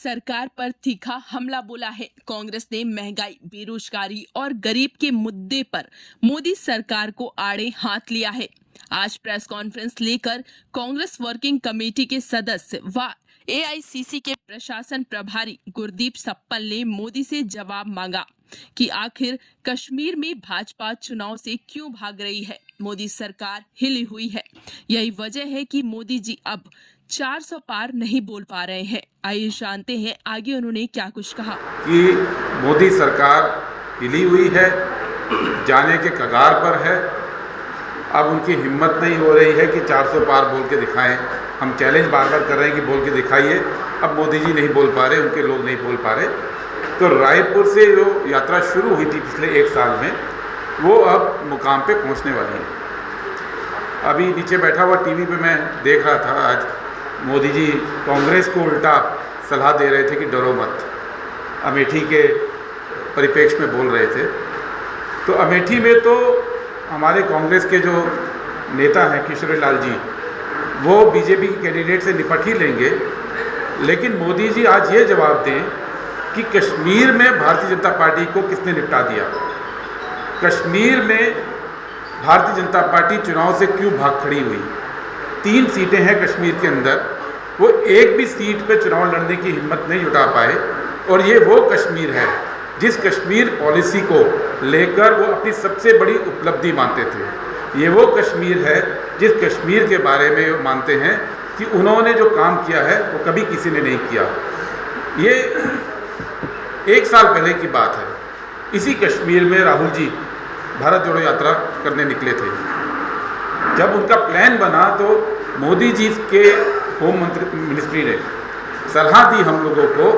सरकार पर तीखा हमला बोला है। कांग्रेस ने महंगाई, बेरोजगारी और गरीब के मुद्दे पर मोदी सरकार को आड़े हाथ लिया है। आज प्रेस कॉन्फ्रेंस लेकर कांग्रेस वर्किंग कमेटी के सदस्य व एआईसीसी के प्रशासन प्रभारी गुरदीप सप्पल ने मोदी से जवाब मांगा कि आखिर कश्मीर में भाजपा चुनाव से क्यों भाग रही है। मोदी सरकार हिली हुई है, यही वजह है कि मोदी जी अब 400 पार नहीं बोल पा रहे हैं। आइए जानते हैं आगे उन्होंने क्या कुछ कहा। कि मोदी सरकार हिली हुई है, जाने के कगार पर है। अब उनकी हिम्मत नहीं हो रही है कि 400 पार बोल के दिखाएं। हम चैलेंज बार बार कर रहे हैं कि बोल के दिखाइए। अब मोदी जी नहीं बोल पा रहे, उनके लोग नहीं बोल पा रहे। तो रायपुर से जो यात्रा शुरू हुई थी पिछले 1 साल में, वो अब मुकाम पे पहुंचने वाली है। अभी नीचे बैठा हुआ टीवी पे मैं देख रहा था, आज मोदी जी कांग्रेस को उल्टा सलाह दे रहे थे कि डरो मत। अमेठी के परिप्रेक्ष्य में बोल रहे थे। तो अमेठी में तो हमारे कांग्रेस के जो नेता हैं किशोरी लाल जी, वो बीजेपी के कैंडिडेट से निपट ही लेंगे। लेकिन मोदी जी आज ये जवाब दें कि कश्मीर में भारतीय जनता पार्टी को किसने निपटा दिया। कश्मीर में भारतीय जनता पार्टी चुनाव से क्यों भाग खड़ी हुई। 3 सीटें हैं कश्मीर के अंदर, वो एक भी सीट पे चुनाव लड़ने की हिम्मत नहीं जुटा पाए। और ये वो कश्मीर है जिस कश्मीर पॉलिसी को लेकर वो अपनी सबसे बड़ी उपलब्धि मानते थे। ये वो कश्मीर है जिस कश्मीर के बारे में वो मानते हैं कि उन्होंने जो काम किया है वो कभी किसी ने नहीं किया। ये 1 साल पहले की बात है। इसी कश्मीर में राहुल जी भारत जोड़ो यात्रा करने निकले थे। जब उनका प्लान बना तो मोदी जी के होम मिनिस्ट्री ने सलाह दी हम लोगों को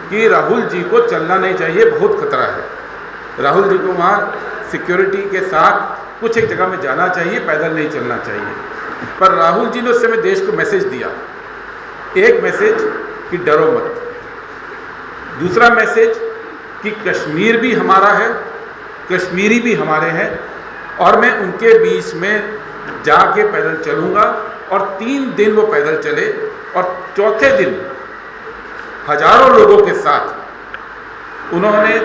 कि राहुल जी को चलना नहीं चाहिए, बहुत खतरा है। राहुल जी को वहाँ सिक्योरिटी के साथ कुछ एक जगह में जाना चाहिए, पैदल नहीं चलना चाहिए। पर राहुल जी ने उस समय देश को मैसेज दिया। एक मैसेज कि डरो मत, दूसरा मैसेज कि कश्मीर भी हमारा है, कश्मीरी भी हमारे हैं और मैं उनके बीच में जाके पैदल चलूँगा। और 3 दिन वो पैदल चले और चौथे दिन हजारों लोगों के साथ उन्होंने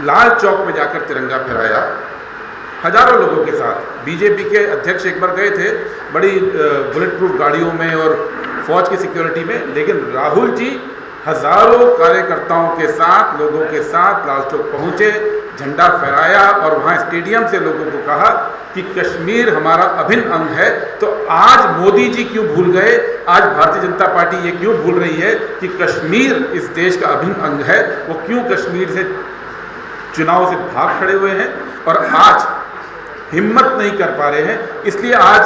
लाल चौक में जाकर तिरंगा फहराया, हजारों लोगों के साथ। बीजेपी के अध्यक्ष एक बार गए थे बड़ी बुलेट प्रूफ गाड़ियों में और फौज की सिक्योरिटी में, लेकिन राहुल जी हजारों कार्यकर्ताओं के साथ, लोगों के साथ लाल चौक पहुँचे, झंडा फहराया और वहाँ स्टेडियम से लोगों को कहा कि कश्मीर हमारा अभिन्न अंग है। तो आज मोदी जी क्यों भूल गए, आज भारतीय जनता पार्टी ये क्यों भूल रही है कि कश्मीर इस देश का अभिन्न अंग है। वो क्यों कश्मीर से चुनाव से भाग खड़े हुए हैं और आज हिम्मत नहीं कर पा रहे हैं। इसलिए आज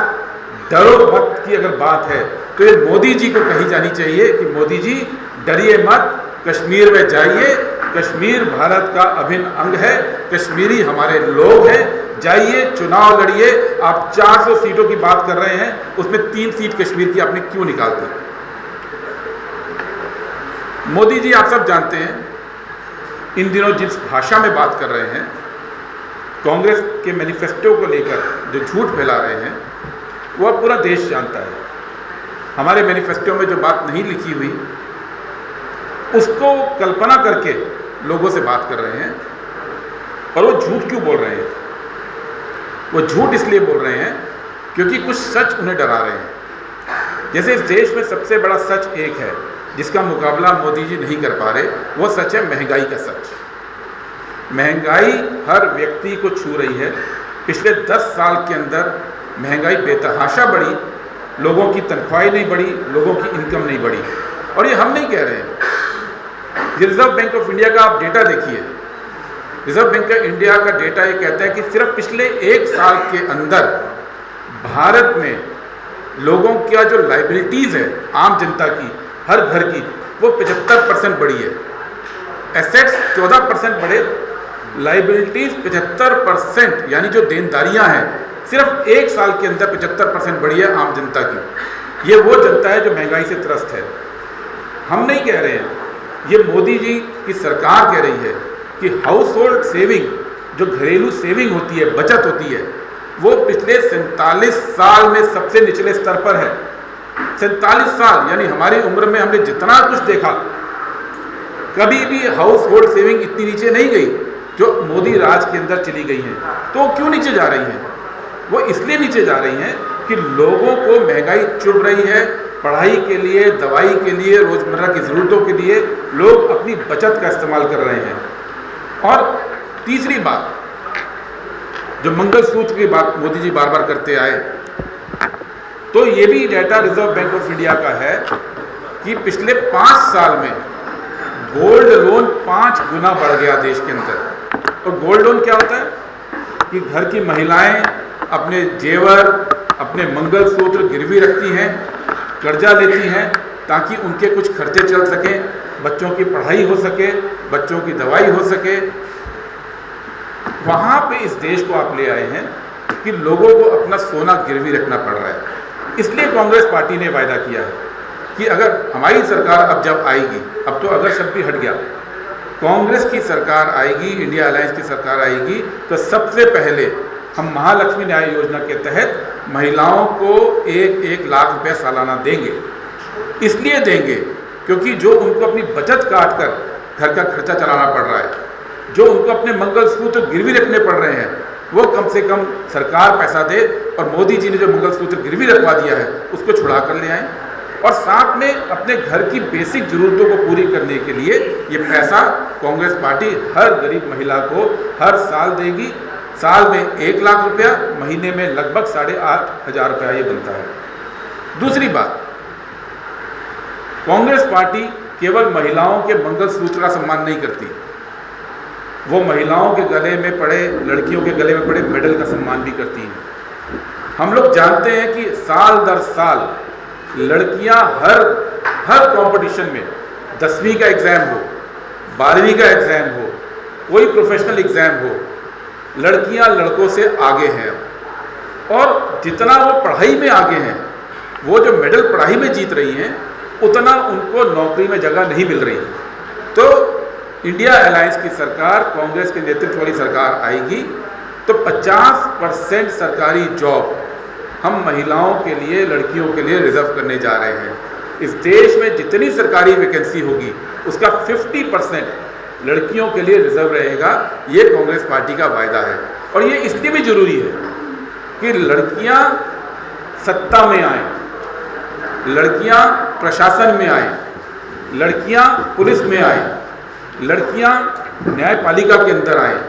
डरो मत की अगर बात है तो ये मोदी जी को कही जानी चाहिए कि मोदी जी डरिए मत, कश्मीर में जाइए, कश्मीर भारत का अभिन्न अंग है, कश्मीरी हमारे लोग हैं, जाइए चुनाव लड़िए। आप 400 सीटों की बात कर रहे हैं, उसमें 3 सीट कश्मीर की आपने क्यों निकाल दी। मोदी जी आप सब जानते हैं, इन दिनों जिस भाषा में बात कर रहे हैं, कांग्रेस के मैनिफेस्टो को लेकर जो झूठ फैला रहे हैं, वो अब पूरा देश जानता है। हमारे मैनिफेस्टो में जो बात नहीं लिखी हुई उसको कल्पना करके लोगों से बात कर रहे हैं। और वो झूठ क्यों बोल रहे हैं? वो झूठ इसलिए बोल रहे हैं क्योंकि कुछ सच उन्हें डरा रहे हैं। जैसे इस देश में सबसे बड़ा सच एक है जिसका मुकाबला मोदी जी नहीं कर पा रहे, वो सच है महंगाई का सच। महंगाई हर व्यक्ति को छू रही है। पिछले 10 साल के अंदर महंगाई बेतहाशा बढ़ी, लोगों की तनख्वाहें नहीं बढ़ी, लोगों की इनकम नहीं बढ़ी। और ये हम नहीं कह रहे हैं, रिजर्व बैंक ऑफ इंडिया का आप डेटा देखिए। रिजर्व बैंक ऑफ इंडिया का डेटा ये कहता है कि सिर्फ पिछले 1 साल के अंदर भारत में लोगों का जो लाइबिलिटीज़ है आम जनता की, हर घर की, वो 75% बढ़ी है। एसेट्स 14% बढ़े, लाइबिलिटीज़ 75%, यानी जो देनदारियां हैं सिर्फ 1 साल के अंदर 75% बढ़ी है आम जनता की। ये वो जनता है जो महंगाई से त्रस्त है। हम नहीं कह रहे हैं, ये मोदी जी की सरकार कह रही है कि हाउस होल्ड सेविंग, जो घरेलू सेविंग होती है, बचत होती है, वो पिछले 47 साल में सबसे निचले स्तर पर है। 47 साल, यानी हमारी उम्र में हमने जितना कुछ देखा कभी भी हाउस होल्ड सेविंग इतनी नीचे नहीं गई जो मोदी राज के अंदर चली गई हैं। तो क्यों नीचे जा रही हैं? वो इसलिए नीचे जा रही हैं कि लोगों को महंगाई चुभ रही है। पढ़ाई के लिए, दवाई के लिए, रोजमर्रा की ज़रूरतों के लिए लोग अपनी बचत का इस्तेमाल कर रहे हैं। और तीसरी बात, जो मंगलसूत्र की बात मोदी जी बार बार करते आए, तो ये भी data reserve bank of India का है कि पिछले 5 साल में गोल्ड लोन 5 गुना बढ़ गया देश के अंदर। और गोल्ड लोन क्या होता है कि घर की महिलाएं अपने जेवर, अपने मंगलसूत्र गिरवी रखती हैं, कर्जा लेती हैं ताकि उनके कुछ खर्चे चल सकें, बच्चों की पढ़ाई हो सके, बच्चों की दवाई हो सके। वहाँ पे इस देश को आप ले आए हैं कि लोगों को अपना सोना गिरवी रखना पड़ रहा है। इसलिए कांग्रेस पार्टी ने वायदा किया है कि अगर हमारी सरकार अब जब आएगी, अब तो अगर शब्द भी हट गया, कांग्रेस की सरकार आएगी, इंडिया अलायंस की सरकार आएगी, तो सबसे पहले हम महालक्ष्मी न्याय योजना के तहत महिलाओं को 1-1 लाख रुपए सालाना देंगे। इसलिए देंगे क्योंकि जो उनको अपनी बचत काट कर घर का खर्चा चलाना पड़ रहा है, जो उनको अपने मंगलसूत्र गिरवी रखने पड़ रहे हैं, वो कम से कम सरकार पैसा दे और मोदी जी ने जो मंगलसूत्र गिरवी रखवा दिया है उसको छुड़ा कर ले आएँ। और साथ में अपने घर की बेसिक ज़रूरतों को पूरी करने के लिए ये पैसा कांग्रेस पार्टी हर गरीब महिला को हर साल देगी। साल में 1 लाख रुपया, महीने में लगभग 8,500 रुपया ये बनता है। दूसरी बात, कांग्रेस पार्टी केवल महिलाओं के मंगलसूत्र का सम्मान नहीं करती, वो महिलाओं के गले में पड़े, लड़कियों के गले में पड़े मेडल का सम्मान भी करती हैं। हम लोग जानते हैं कि साल दर साल लड़कियां हर कंपटीशन में 10वीं का एग्ज़ाम हो, 12वीं का एग्ज़ाम हो, कोई प्रोफेशनल एग्ज़ाम हो, लड़कियां लड़कों से आगे हैं। और जितना वो पढ़ाई में आगे हैं, वो जो मेडल पढ़ाई में जीत रही हैं, उतना उनको नौकरी में जगह नहीं मिल रही। तो इंडिया अलायंस की सरकार, कांग्रेस के नेतृत्व वाली सरकार आएगी तो 50% सरकारी जॉब हम महिलाओं के लिए, लड़कियों के लिए रिजर्व करने जा रहे हैं। इस देश में जितनी सरकारी वैकेंसी होगी उसका 50% लड़कियों के लिए रिजर्व रहेगा। ये कांग्रेस पार्टी का वायदा है। और ये इसलिए भी ज़रूरी है कि लड़कियां सत्ता में आएँ, लड़कियां प्रशासन में आएँ, लड़कियां पुलिस में आएँ, लड़कियां न्यायपालिका के अंदर आएँ।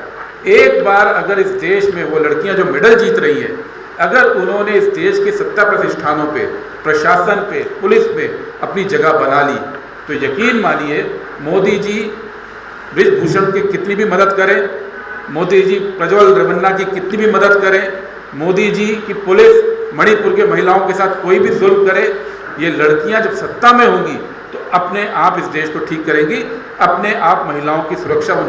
एक बार अगर इस देश में वो लड़कियां जो मेडल जीत रही हैं, अगर उन्होंने इस देश के सत्ता प्रतिष्ठानों पे, प्रशासन पे, पुलिस पे अपनी जगह बना ली, तो यकीन मानिए मोदी जी ब्रिजभूषण की कितनी भी मदद करें, मोदी जी प्रज्वल रेवन्ना की कितनी भी मदद करें, मोदी जी की पुलिस मणिपुर के महिलाओं के साथ कोई भी जुल्म करे, ये लड़कियां जब सत्ता में होंगी तो अपने आप इस देश को ठीक करेंगी, अपने आप महिलाओं की सुरक्षा वो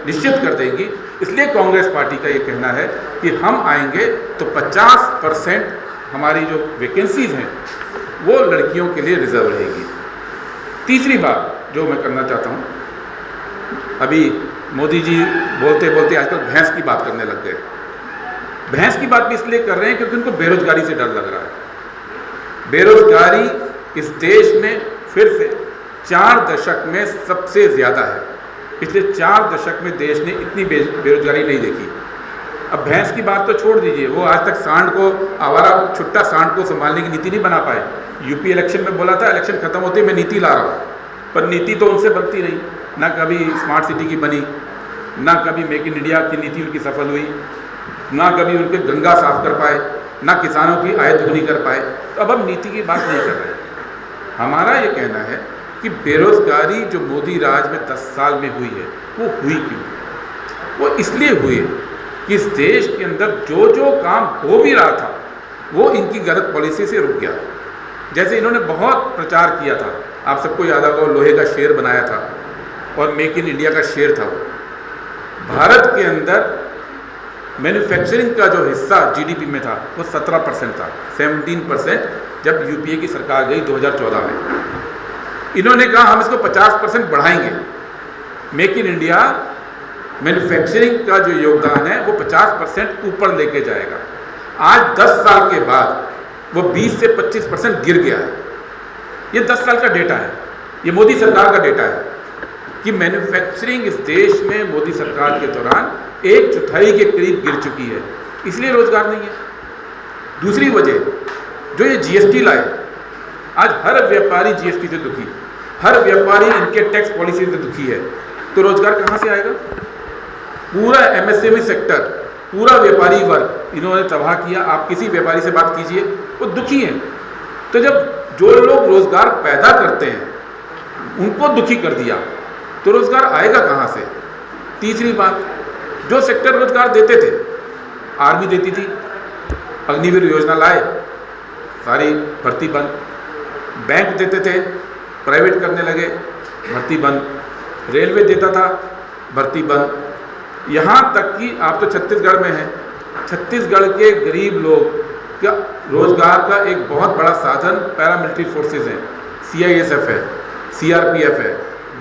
निश्चित कर देंगी। इसलिए कांग्रेस पार्टी का ये कहना है कि हम आएंगे तो 50% हमारी जो वैकेंसीज हैं वो लड़कियों के लिए रिजर्व रहेगी। तीसरी बात जो मैं करना चाहता हूँ, अभी मोदी जी बोलते बोलते आजकल भैंस की बात करने लग गए। भैंस की बात भी इसलिए कर रहे हैं क्योंकि उनको बेरोजगारी से डर लग रहा है। बेरोजगारी इस देश में फिर से 4 दशक में सबसे ज़्यादा है। पिछले 4 दशक में देश ने इतनी बेरोजगारी नहीं देखी। अब भैंस की बात तो छोड़ दीजिए, वो आज तक सांड को, आवारा छुट्टा सांड को संभालने की नीति नहीं बना पाए। यूपी इलेक्शन में बोला था इलेक्शन खत्म होते मैं नीति ला रहा हूँ, पर नीति तो उनसे बनती नहीं। ना कभी स्मार्ट सिटी की बनी, ना कभी मेक इन इंडिया की नीति उनकी सफल हुई, ना कभी उनके गंगा साफ कर पाए, ना किसानों की आय दोगुनी कर पाए। तो अब हम नीति की बात नहीं कर रहे। हमारा ये कहना है कि बेरोजगारी जो मोदी राज में 10 साल में हुई है, वो हुई क्यों? वो इसलिए हुई कि इस देश के अंदर जो जो काम हो भी रहा था वो इनकी गलत पॉलिसी से रुक गया। जैसे इन्होंने बहुत प्रचार किया था, आप सबको याद होगा, लोहे का शेर बनाया था और मेक इन इंडिया का शेर था। वो भारत के अंदर मैन्युफैक्चरिंग का जो हिस्सा जीडीपी में था वो 17% था, 17% जब यूपीए की सरकार गई 2014 में। इन्होंने कहा हम इसको 50% बढ़ाएंगे। मेक इन इंडिया मैन्युफैक्चरिंग का जो योगदान है वो 50% ऊपर लेके जाएगा। आज 10 साल के बाद वो 20 से 25% गिर गया है। ये 10 साल का डेटा है, ये मोदी सरकार का डेटा है कि मैन्युफैक्चरिंग इस देश में मोदी सरकार के दौरान 1/4 के करीब गिर चुकी है, इसलिए रोजगार नहीं है। दूसरी वजह जो ये जीएसटी लाए, आज हर व्यापारी जीएसटी से दुखी, हर व्यापारी इनके टैक्स पॉलिसी से दुखी है, तो रोजगार कहाँ से आएगा? पूरा एमएसएमई सेक्टर, पूरा व्यापारी वर्ग इन्होंने तबाह किया। आप किसी व्यापारी से बात कीजिए, वो दुखी हैं। तो जब जो लोग रोजगार पैदा करते हैं उनको दुखी कर दिया, तो रोजगार आएगा कहाँ से? तीसरी बात, जो सेक्टर रोजगार देते थे, आर्मी देती थी, अग्निवीर योजना लाए, सारी भर्ती बंद। बैंक देते थे, प्राइवेट करने लगे, भर्ती बंद। रेलवे देता था, भर्ती बंद। यहाँ तक कि आप तो छत्तीसगढ़ में हैं, छत्तीसगढ़ के गरीब लोग का रोजगार का एक बहुत बड़ा साधन पैरामिलिट्री फोर्सेस हैं, सीआईएसएफ है, सीआरपीएफ है,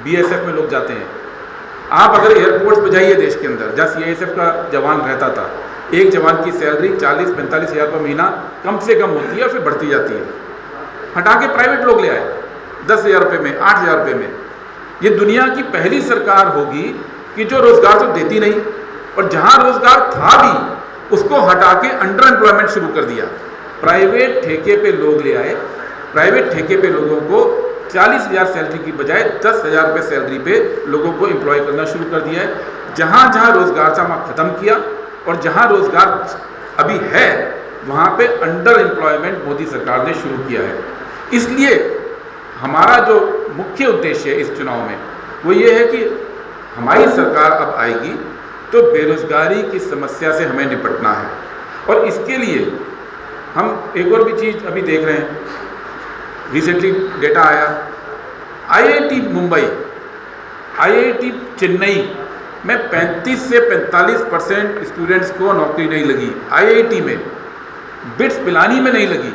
बीएसएफ में लोग जाते हैं। आप अगर एयरपोर्ट्स पर जाइए देश के अंदर, जहाँ सीआईएसएफ का जवान रहता था, एक जवान की सैलरी 40-45 हज़ार रुपये महीना कम से कम होती है और फिर बढ़ती जाती है। हटा के प्राइवेट लोग ले आए 10,000 रुपये में, 8,000 रुपये में। ये दुनिया की पहली सरकार होगी कि जो रोजगार तो देती नहीं, और जहाँ रोजगार था भी उसको हटा के अंडर एम्प्लॉयमेंट शुरू कर दिया। प्राइवेट ठेके पे लोग ले आए, प्राइवेट ठेके पे लोगों को 40,000 सैलरी की बजाय 10,000 रुपये सैलरी पे लोगों को एम्प्लॉय करना शुरू कर दिया है। जहाँ जहाँ रोजगार था वहाँ ख़त्म किया, और जहाँ रोजगार अभी है वहाँ पे अंडर एम्प्लॉयमेंट मोदी सरकार ने शुरू किया है। इसलिए हमारा जो मुख्य उद्देश्य है इस चुनाव में वो ये है कि हमारी सरकार अब आएगी तो बेरोजगारी की समस्या से हमें निपटना है, और इसके लिए हम एक और भी चीज़ अभी देख रहे हैं। रिसेंटली डेटा आया, आईआईटी मुंबई, आईआईटी चेन्नई में 35 से 45% स्टूडेंट्स को नौकरी नहीं लगी। आईआईटी में, बिट्स पिलानी में नहीं लगी।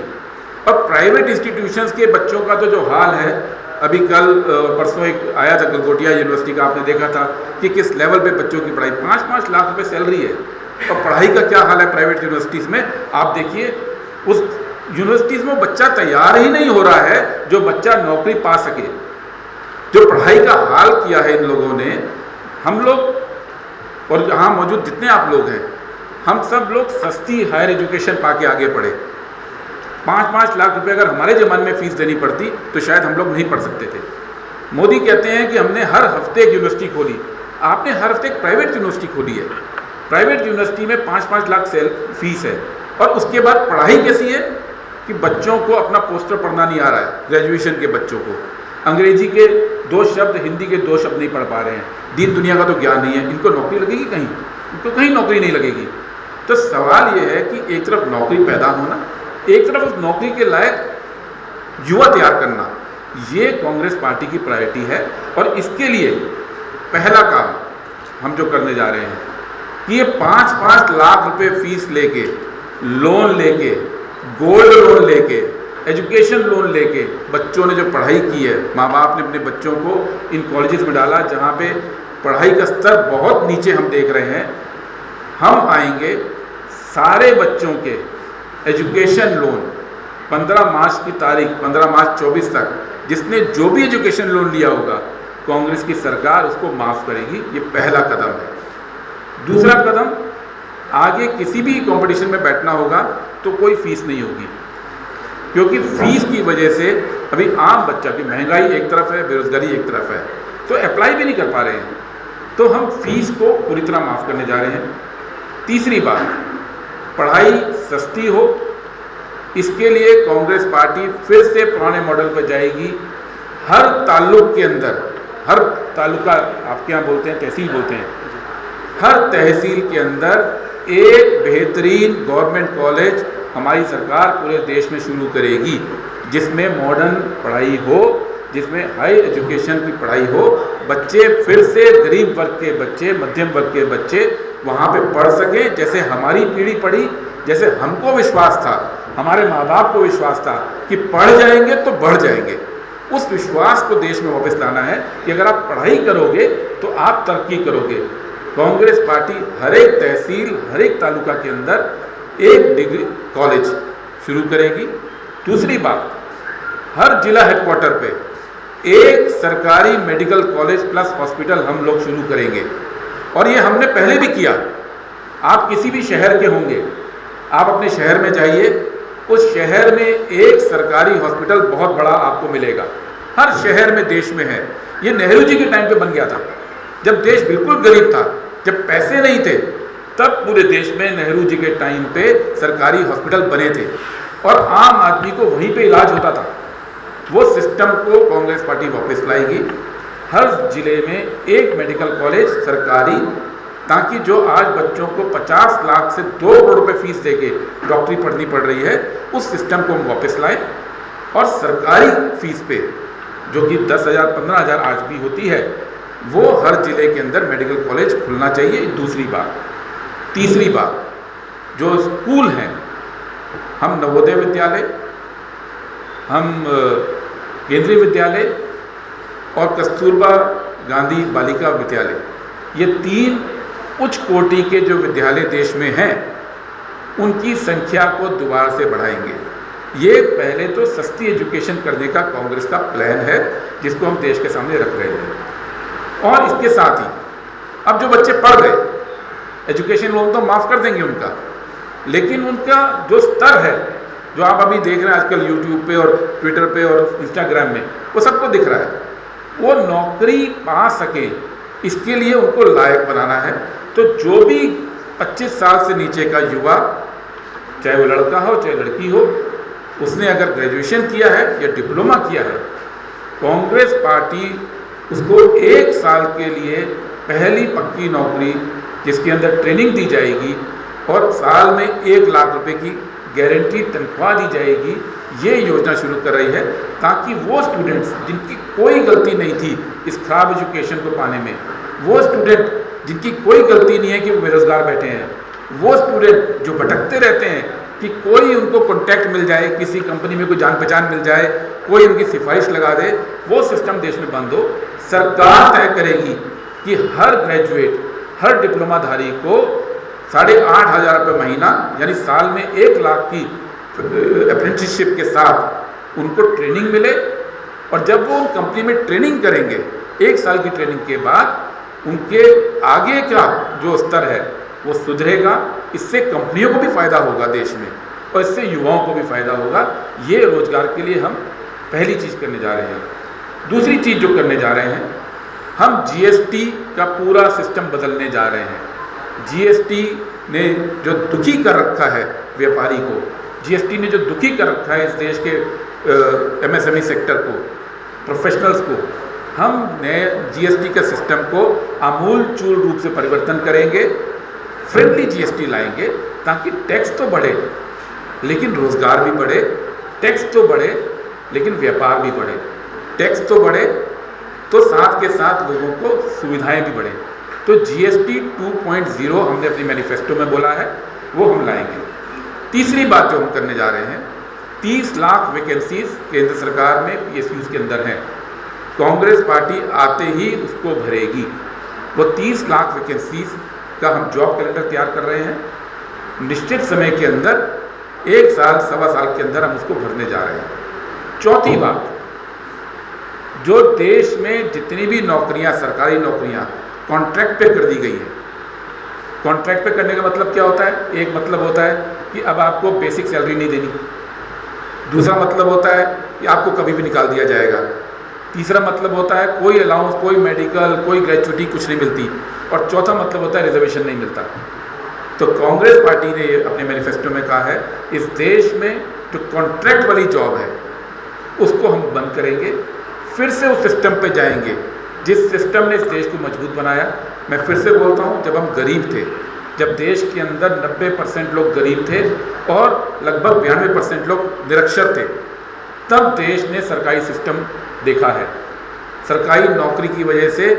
और प्राइवेट इंस्टीट्यूशंस के बच्चों का तो जो हाल है, अभी कल परसों एक आया था गलगोटिया यूनिवर्सिटी का, आपने देखा था कि किस लेवल पे बच्चों की पढ़ाई, 5-5 लाख रुपए सैलरी है। और पढ़ाई का क्या हाल है प्राइवेट यूनिवर्सिटीज़ में, आप देखिए। उस यूनिवर्सिटीज़ में बच्चा तैयार ही नहीं हो रहा है जो बच्चा नौकरी पा सके। जो पढ़ाई का हाल किया है इन लोगों ने, हम लोग और यहाँ मौजूद जितने आप लोग हैं, हम सब लोग सस्ती हायर एजुकेशन पाके आगे पढ़े। 5-5 लाख रुपए अगर हमारे ज़माने में फ़ीस देनी पड़ती तो शायद हम लोग नहीं पढ़ सकते थे। मोदी कहते हैं कि हमने हर हफ्ते एक यूनिवर्सिटी खोली। आपने हर हफ्ते एक प्राइवेट यूनिवर्सिटी खोली है। प्राइवेट यूनिवर्सिटी में 5-5 लाख फीस है, और उसके बाद पढ़ाई कैसी है कि बच्चों को अपना पोस्टर पढ़ना नहीं आ रहा है। ग्रेजुएशन के बच्चों को अंग्रेजी के 2 शब्द, हिंदी के 2 शब्द नहीं पढ़ पा रहे हैं। दीन दुनिया का तो ज्ञान नहीं है। इनको नौकरी लगेगी कहीं? इनको कहीं नौकरी नहीं लगेगी। तो सवाल ये है कि एक तरफ नौकरी पैदा होना, एक तरफ उस नौकरी के लायक युवा तैयार करना, ये कांग्रेस पार्टी की प्रायोरिटी है। और इसके लिए पहला काम हम जो करने जा रहे हैं कि ये 5-5 लाख रुपए फीस लेके, लोन लेके, गोल्ड लोन लेके, एजुकेशन लोन लेके, बच्चों ने जो पढ़ाई की है, माँ बाप ने अपने बच्चों को इन कॉलेजेस में डाला जहाँ पे पढ़ाई का स्तर बहुत नीचे हम देख रहे हैं। हम आएंगे, सारे बच्चों के एजुकेशन लोन 15 मार्च की तारीख, 15 मार्च 24 तक जिसने जो भी एजुकेशन लोन लिया होगा, कांग्रेस की सरकार उसको माफ़ करेगी। ये पहला कदम है। दूसरा कदम, आगे किसी भी कंपटीशन में बैठना होगा तो कोई फीस नहीं होगी, क्योंकि फीस की वजह से अभी आम बच्चा की महंगाई एक तरफ है, बेरोजगारी एक तरफ है, तो अप्लाई भी नहीं कर पा रहे हैं। तो हम फीस को पूरी तरह माफ़ करने जा रहे हैं। तीसरी बात, पढ़ाई सस्ती हो, इसके लिए कांग्रेस पार्टी फिर से पुराने मॉडल पर जाएगी। हर ताल्लुक के अंदर, हर तालुका आपके यहाँ बोलते हैं, तहसील बोलते हैं, हर तहसील के अंदर एक बेहतरीन गवर्नमेंट कॉलेज हमारी सरकार पूरे देश में शुरू करेगी, जिसमें मॉडर्न पढ़ाई हो, जिसमें हाई एजुकेशन की पढ़ाई हो। बच्चे फिर से, गरीब वर्ग के बच्चे, मध्यम वर्ग के बच्चे वहाँ पे पढ़ सकें, जैसे हमारी पीढ़ी पढ़ी, जैसे हमको विश्वास था, हमारे माँ बाप को विश्वास था कि पढ़ जाएंगे तो बढ़ जाएंगे। उस विश्वास को देश में वापस लाना है कि अगर आप पढ़ाई करोगे तो आप तरक्की करोगे। कांग्रेस पार्टी हर एक तहसील, हर एक तालुका के अंदर एक डिग्री कॉलेज शुरू करेगी। दूसरी बात, हर जिला हेडक्वार्टर पे एक सरकारी मेडिकल कॉलेज प्लस हॉस्पिटल हम लोग शुरू करेंगे। और ये हमने पहले भी किया। आप किसी भी शहर के होंगे, आप अपने शहर में जाइए, उस शहर में एक सरकारी हॉस्पिटल बहुत बड़ा आपको मिलेगा। हर शहर में देश में है। ये नेहरू जी के टाइम पे बन गया था, जब देश बिल्कुल गरीब था, जब पैसे नहीं थे, तब पूरे देश में नेहरू जी के टाइम पे सरकारी हॉस्पिटल बने थे और आम आदमी को वहीं पे इलाज होता था। वो सिस्टम को कांग्रेस पार्टी वापस लाएगी। हर जिले में एक मेडिकल कॉलेज सरकारी, ताकि जो आज बच्चों को 50 लाख से 2 करोड़ रुपए फीस देके डॉक्टरी पढ़नी पड़ रही है, उस सिस्टम को हम वापस लाएं और सरकारी फीस पे, जो कि 10,000 15,000 आज भी होती है, वो हर जिले के अंदर मेडिकल कॉलेज खुलना चाहिए। दूसरी बात। तीसरी बात, जो स्कूल हैं, हम नवोदय विद्यालय, हम केंद्रीय विद्यालय और कस्तूरबा गांधी बालिका विद्यालय, ये 3 उच्च कोटि के जो विद्यालय देश में हैं, उनकी संख्या को दोबारा से बढ़ाएंगे। ये पहले तो सस्ती एजुकेशन करने का कांग्रेस का प्लान है, जिसको हम देश के सामने रख रहे हैं। और इसके साथ ही अब जो बच्चे पढ़ रहे, एजुकेशन लोन तो माफ़ कर देंगे उनका, लेकिन उनका जो स्तर है, जो आप अभी देख रहे हैं आजकल यूट्यूब पे और ट्विटर पे और इंस्टाग्राम में, वो सबको दिख रहा है। वो नौकरी पा सके, इसके लिए उनको लायक बनाना है। तो जो भी 25 साल से नीचे का युवा, चाहे वो लड़का हो चाहे लड़की हो, उसने अगर ग्रेजुएशन किया है या डिप्लोमा किया है, कांग्रेस पार्टी उसको 1 साल के लिए पहली पक्की नौकरी, जिसके अंदर ट्रेनिंग दी जाएगी और साल में 1 लाख रुपए की गारंटी तनख्वाह दी जाएगी, ये योजना शुरू कर रही है, ताकि वो स्टूडेंट्स जिनकी कोई गलती नहीं थी इस खराब एजुकेशन को पाने में, वो स्टूडेंट जिनकी कोई गलती नहीं है कि वो बेरोजगार बैठे हैं, वो स्टूडेंट जो भटकते रहते हैं, कि कोई उनको कॉन्टैक्ट मिल जाए, किसी कंपनी में कोई जान पहचान मिल जाए, कोई उनकी सिफारिश लगा दे, वो सिस्टम देश में बंद हो। सरकार तय करेगी कि हर ग्रेजुएट, हर डिप्लोमाधारी को 8,500 रुपये महीना, यानी साल में 1 लाख की अप्रेंटिसशिप के साथ उनको ट्रेनिंग मिले। और जब वो उन कंपनी में ट्रेनिंग करेंगे, 1 साल की ट्रेनिंग के बाद उनके आगे का जो स्तर है वो सुधरेगा। इससे कंपनियों को भी फ़ायदा होगा देश में, और इससे युवाओं को भी फ़ायदा होगा। ये रोज़गार के लिए हम पहली चीज़ करने जा रहे हैं। दूसरी चीज़ जो करने जा रहे हैं, हम जीएसटी का पूरा सिस्टम बदलने जा रहे हैं। जीएसटी ने जो दुखी कर रखा है व्यापारी को, जीएसटी ने जो दुखी कर रखा है इस देश के एमएसएमई सेक्टर को, प्रोफेशनल्स को, हम नए जीएसटी के सिस्टम को आमूल चूल रूप से परिवर्तन करेंगे। फ्रेंडली जीएसटी लाएंगे, ताकि टैक्स तो बढ़े लेकिन रोज़गार भी बढ़े, टैक्स तो बढ़े लेकिन व्यापार भी बढ़े, टैक्स तो बढ़े तो साथ के साथ लोगों को सुविधाएं भी बढ़े। तो जीएसटी 2.0 हमने अपनी मैनिफेस्टो में बोला है, वो हम लाएंगे। तीसरी बात जो हम करने जा रहे हैं, 30 लाख वैकेंसीज केंद्र सरकार में पीएसयूज के अंदर हैं। कांग्रेस पार्टी आते ही उसको भरेगी। वो 30 लाख वैकेंसीज का हम जॉब कैलेंडर तैयार कर रहे हैं। निश्चित समय के अंदर, 1 साल सवा साल के अंदर हम उसको भरने जा रहे हैं। चौथी बात, जो देश में जितनी भी नौकरियां, सरकारी नौकरियां कॉन्ट्रैक्ट पे कर दी गई है। कॉन्ट्रैक्ट पे करने का मतलब क्या होता है? एक मतलब होता है कि अब आपको बेसिक सैलरी नहीं देनी। दूसरा मतलब होता है कि आपको कभी भी निकाल दिया जाएगा। तीसरा मतलब होता है कोई अलाउंस, कोई मेडिकल, कोई ग्रेचुइटी कुछ नहीं मिलती। और चौथा मतलब होता है रिजर्वेशन नहीं मिलता। तो कांग्रेस पार्टी ने अपने मैनिफेस्टो में कहा है, इस देश में जो कॉन्ट्रैक्ट वाली जॉब है उसको हम बंद करेंगे, फिर से उस सिस्टम पे जाएंगे जिस सिस्टम ने इस देश को मजबूत बनाया। मैं फिर से बोलता हूँ, जब हम गरीब थे, जब देश के अंदर 90% लोग गरीब थे और लगभग 92% लोग निरक्षर थे, तब देश ने सरकारी सिस्टम देखा है। सरकारी नौकरी की वजह से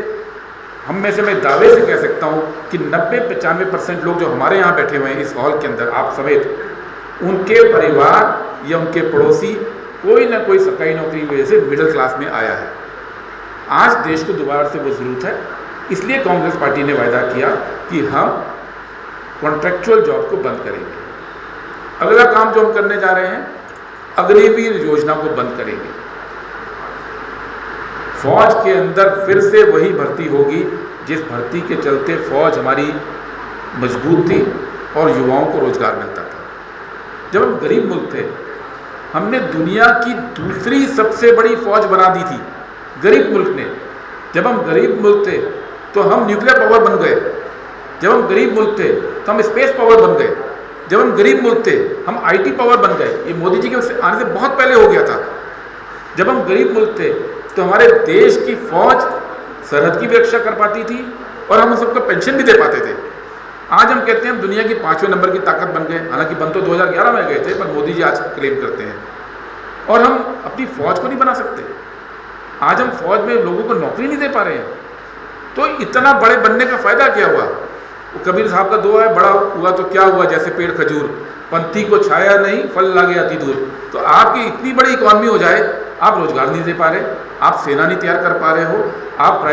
हम में से, मैं दावे से कह सकता हूँ कि 90-95% लोग जो हमारे यहाँ बैठे हुए हैं इस हॉल के अंदर, आप समेत, उनके परिवार या उनके पड़ोसी कोई ना कोई सरकारी नौकरी की वजह से मिडिल क्लास में आया है। आज देश को दोबारा से वो ज़रूरत है, इसलिए कांग्रेस पार्टी ने वायदा किया कि हम कॉन्ट्रैक्चुअल जॉब को बंद करेंगे। अगला काम जो हम करने जा रहे हैं, अग्निवीर योजना को बंद करेंगे। फौज के अंदर फिर से वही भर्ती होगी जिस भर्ती के चलते फौज हमारी मजबूत थी और युवाओं को रोजगार मिलता था। जब हम गरीब मुल्क थे, हमने दुनिया की दूसरी सबसे बड़ी फौज बना दी थी गरीब मुल्क ने। जब हम गरीब मुल्क थे तो हम न्यूक्लियर पावर बन गए। जब हम गरीब मुल्क थे तो हम स्पेस पावर बन गए। जब हम गरीब मुल्क थे हम आईटी पावर बन गए। ये मोदी जी के आने से बहुत पहले हो गया था। जब हम गरीब मुल्क थे तो हमारे देश की फौज सरहद की भी रक्षा कर पाती थी और हम सबको पेंशन भी दे पाते थे। आज हम कहते हैं हम दुनिया की 5वें नंबर की ताकत बन गए, हालांकि बन तो 2011 में गए थे, पर मोदी जी आज क्लेम करते हैं। और हम अपनी फौज को नहीं बना सकते। आज हम फौज में लोगों को नौकरी नहीं दे पा रहे हैं। तो इतना बड़े बनने का फ़ायदा क्या हुआ? कबीर साहब का दुआ है, बड़ा हुआ तो क्या हुआ, जैसे पेड़ खजूर, पंथी को छाया नहीं फल लागे अति दूर। तो आपकी इतनी बड़ी इकॉनमी हो जाए, आप रोजगार नहीं दे पा रहे, आप सेना नहीं तैयार कर पा रहे हो, आप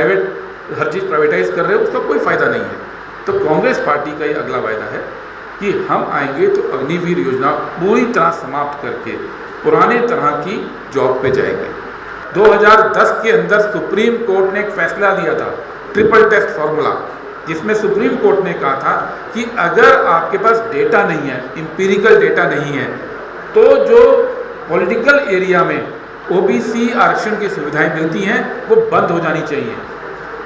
हर चीज़ प्राइवेटाइज कर रहे हो, उसका कोई फ़ायदा नहीं है। तो कांग्रेस पार्टी का ये अगला वायदा है कि हम आएंगे तो अग्निवीर योजना पूरी तरह समाप्त करके पुराने तरह की जॉब पे जाएंगे। 2010 के अंदर सुप्रीम कोर्ट ने एक फैसला दिया था, ट्रिपल टेस्ट फॉर्मूला, जिसमें सुप्रीम कोर्ट ने कहा था कि अगर आपके पास डेटा नहीं है, इंपीरिकल डेटा नहीं है, तो जो पॉलिटिकल एरिया में ओबीसी आरक्षण की सुविधाएं मिलती हैं वो बंद हो जानी चाहिए।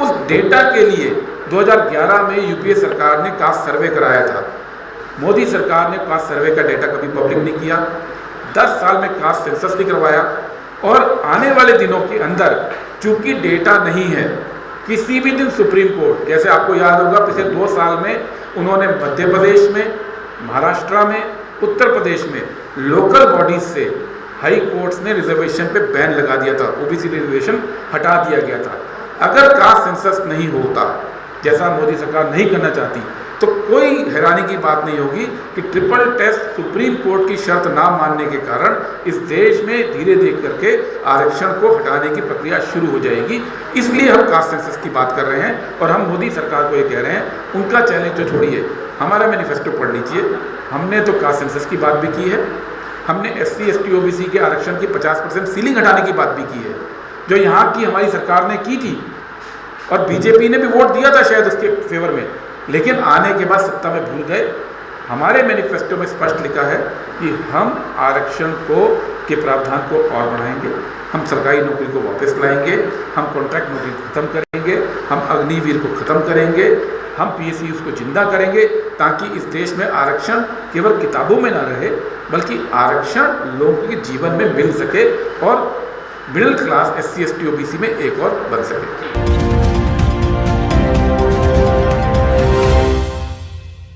उस डेटा के लिए 2011 में यूपीए सरकार ने कास्ट सर्वे कराया था। मोदी सरकार ने कास्ट सर्वे का डेटा कभी पब्लिक नहीं किया। 10 साल में कास्ट सेंसस नहीं करवाया। और आने वाले दिनों के अंदर चूंकि डेटा नहीं है, किसी भी दिन सुप्रीम कोर्ट, जैसे आपको याद होगा पिछले 2 साल में उन्होंने मध्य प्रदेश में, महाराष्ट्र में, उत्तर प्रदेश में लोकल बॉडीज से हाई कोर्ट्स ने रिजर्वेशन पे बैन लगा दिया था, ओबीसी रिजर्वेशन हटा दिया गया था। अगर कास्ट सेंसस नहीं होता, जैसा मोदी सरकार नहीं करना चाहती, तो कोई हैरानी की बात नहीं होगी कि ट्रिपल टेस्ट सुप्रीम कोर्ट की शर्त ना मानने के कारण इस देश में धीरे धीरे करके आरक्षण को हटाने की प्रक्रिया शुरू हो जाएगी। इसलिए हम कास्ट सेंसस की बात कर रहे हैं और हम मोदी सरकार को ये कह रहे हैं, उनका चैलेंज तो छोड़िए, हमारा मैनिफेस्टो पढ़ लीजिए। हमने तो कास्ट सेंसस की बात भी की है, हमने SC ST OBC के आरक्षण की 50% सीलिंग हटाने की बात भी की है, जो यहाँ की हमारी सरकार ने की थी और बीजेपी ने भी वोट दिया था शायद उसके फेवर में, लेकिन आने के बाद सत्ता में भूल गए। हमारे मैनिफेस्टो में स्पष्ट लिखा है कि हम आरक्षण के प्रावधान को और बढ़ाएंगे, हम सरकारी नौकरी को वापस लाएंगे, हम कॉन्ट्रैक्ट नौकरी खत्म करेंगे, हम अग्निवीर को खत्म करेंगे, हम PSUs को जिंदा करेंगे, ताकि इस देश में आरक्षण केवल किताबों में ना रहे, बल्कि आरक्षण लोगों के जीवन में मिल सके और middle class SC ST OBC में एक और बन सके।